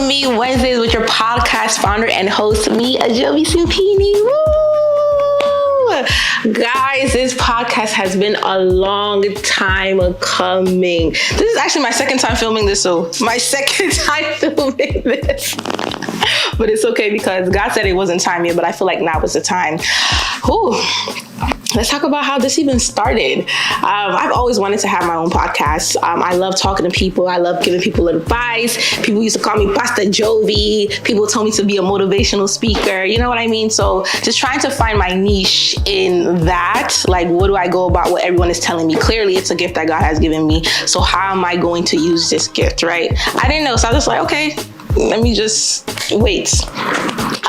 Me Wednesdays with your podcast founder and host, me, Ajovi Simpini. Woo! Guys, this podcast has been a long time coming. This is actually my second time filming this, so my second time filming this. But it's okay because God said it wasn't time yet, but I feel like now is the time. Whew. Let's talk about how this even started. I've always wanted to have my own podcast. I love talking to people. I love giving people advice. People used to call me Pastor Jovi. People told me to be a motivational speaker. You know what I mean? So just trying to find my niche in that. Like, what do I go about what everyone is telling me? Clearly, it's a gift that God has given me. So how am I going to use this gift, right? I didn't know. So I was just like, okay, let me just wait.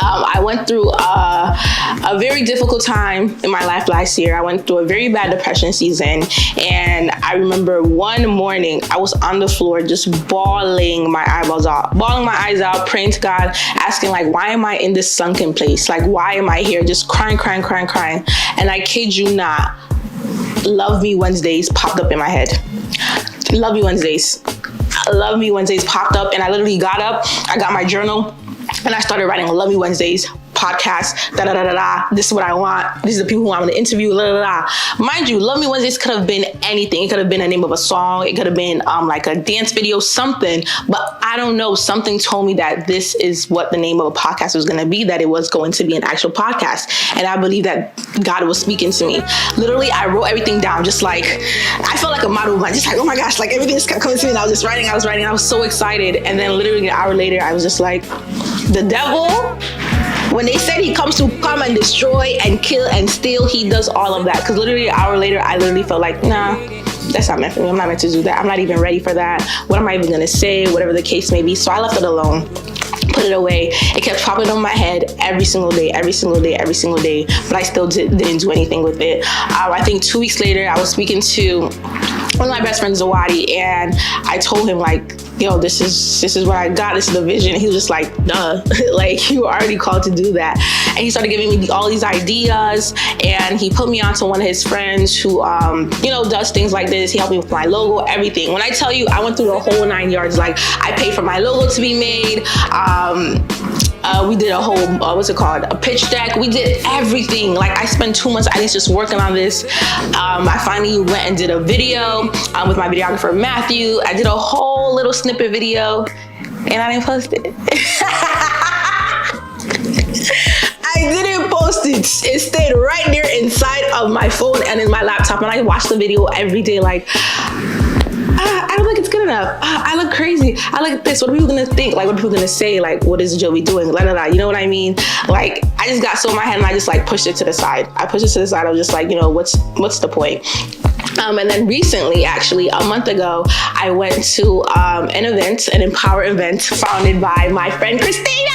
I went through a very difficult time in my life last year. I went through a very bad depression season. And I remember one morning, I was on the floor just bawling my eyes out, praying to God, asking like, why am I in this sunken place? Like, why am I here? Just crying. And I kid you not, Love Me Wednesdays popped up in my head. Love Me Wednesdays popped up, and I literally got up, I got my journal, and I started writing Love Me Wednesdays podcast, this is what I want. These are the people who I'm going to interview, Mind you, Love Me Wednesdays could have been anything. It could have been the name of a song. It could have been like a dance video, something. But I don't know. Something told me that this is what the name of a podcast was going to be, that it was going to be an actual podcast. And I believe that God was speaking to me. Literally, I wrote everything down, just like, I felt like a model, just like, oh my gosh, like everything is coming to me. And I was just writing. I was so excited. And then literally an hour later, I was just like, the devil, when they said he comes to come and destroy and kill and steal, he does all of that. Because literally an hour later, I literally felt like, nah, that's not meant for me. I'm not meant to do that. I'm not even ready for that. What am I even going to say? Whatever the case may be. So I left it alone. Put it away. It kept popping on my head every single day. But I still didn't do anything with it. I think 2 weeks later, I was speaking to one of my best friends, Zawadi, and I told him like, yo, this is what I got. This is the vision. And he was just like, duh, like you were already called to do that. And he started giving me all these ideas, and he put me onto one of his friends who, does things like this. He helped me with my logo, everything. When I tell you, I went through the whole 9 yards. Like, I paid for my logo to be made. We did a whole, a pitch deck. We did everything. Like, I spent 2 months, I was just working on this. I finally went and did a video with my videographer, Matthew. I did a whole little snippet video, and I didn't post it. I didn't post it. It stayed right there inside of my phone and in my laptop, and I watched the video every day like, I don't think it's good enough. I look crazy. I look this. What are people gonna think? Like, what are people gonna say? Like, what is Jovi doing? You know what I mean? Like, I just got so in my head, and I just like pushed it to the side. I was just like, what's the point? And then recently, actually, a month ago, I went to an Empower event founded by my friend Christina.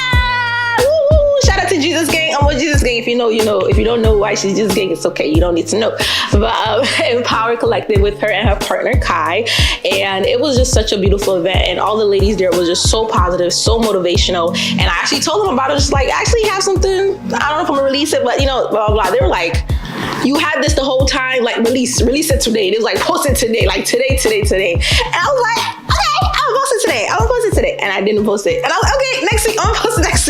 Woo! Shout out to Jesus Gang. I'm with Jesus Gang. If you know, you know. If you don't know why she's Jesus Gang, it's okay. You don't need to know. But Empower Collective with her and her partner Kai, and it was just such a beautiful event. And all the ladies there was just so positive, so motivational. And I actually told them about it. Just like, I actually have something. I don't know if I'm gonna release it, but blah blah blah. They were like, you had this the whole time. Like, release it today. It was like, post it today. Like today. And I was like, okay, I'm gonna post it today. And I didn't post it. And I was like, okay, next week, I'm gonna post it next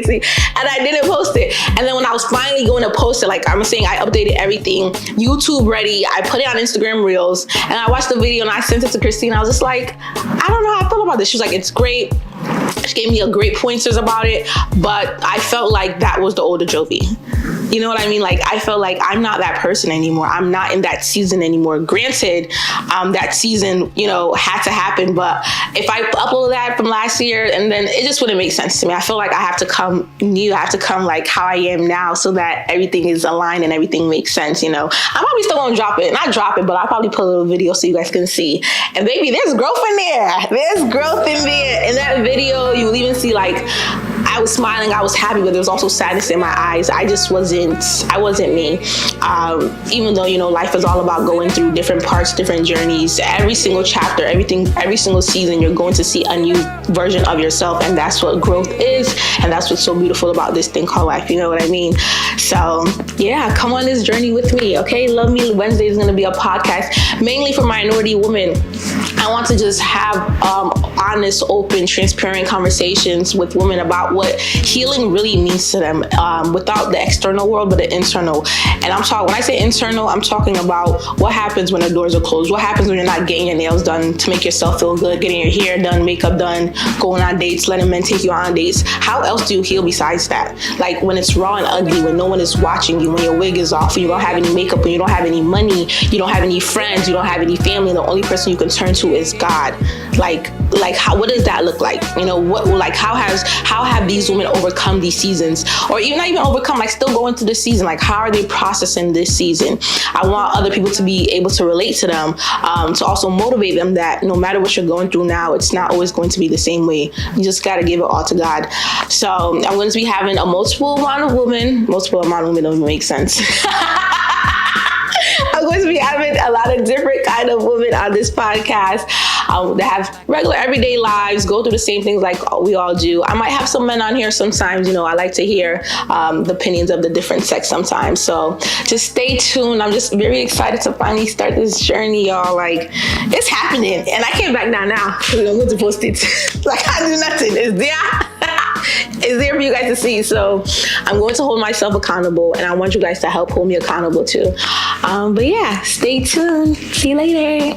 week. And I didn't post it. And then when I was finally going to post it, like I'm saying, I updated everything, YouTube ready. I put it on Instagram Reels, and I watched the video and I sent it to Christine. I was just like, I don't know how I feel about this. She was like, it's great. She gave me a great pointers about it, but I felt like that was the older Jovi. You know what I mean? Like, I felt like I'm not that person anymore. I'm not in that season anymore. Granted, that season, had to happen. But if I upload that from last year, and then it just wouldn't make sense to me. I feel like I have to come new. I have to come like how I am now, so that everything is aligned and everything makes sense. I'm probably still gonna drop it. Not drop it, but I'll probably put a little video so you guys can see. And baby, there's growth in there. There's growth in there. In that video, you will even see like, I was smiling, I was happy, but there was also sadness in my eyes. I wasn't me. Even though, life is all about going through different parts, different journeys. Every single chapter, every single season, you're going to see a new version of yourself. And that's what growth is. And that's what's so beautiful about this thing called life. You know what I mean? So yeah, come on this journey with me. Okay. Love Me Wednesday is going to be a podcast mainly for minority women. I want to just have honest, open, transparent conversations with women about what healing really means to them, without the external world, but the internal. And when I say internal, I'm talking about what happens when the doors are closed. What happens when you're not getting your nails done to make yourself feel good, getting your hair done, makeup done, going on dates, letting men take you on dates. How else do you heal besides that? Like when it's raw and ugly, when no one is watching you, when your wig is off, and you don't have any makeup, when you don't have any money, you don't have any friends, you don't have any family, and the only person you can turn to is God. What does that look like? How have these women overcome these seasons, or even not even overcome, still going through this season? How are they processing this season? I want other people to be able to relate to them, to also motivate them that no matter what you're going through now, it's not always going to be the same way. You just got to give it all to God. So I'm going to be having a multiple amount of women don't even make sense. I'm going to be having a lot of different kind of women on this podcast that have regular everyday lives, go through the same things like we all do. I might have some men on here sometimes. I like to hear the opinions of the different sex sometimes. So just stay tuned. I'm just very excited to finally start this journey, y'all. It's happening. And I can't back down now because I'm going to post it. I do nothing. It's there. It's there for you guys to see. So I'm going to hold myself accountable, and I want you guys to help hold me accountable too. But yeah, stay tuned. See you later.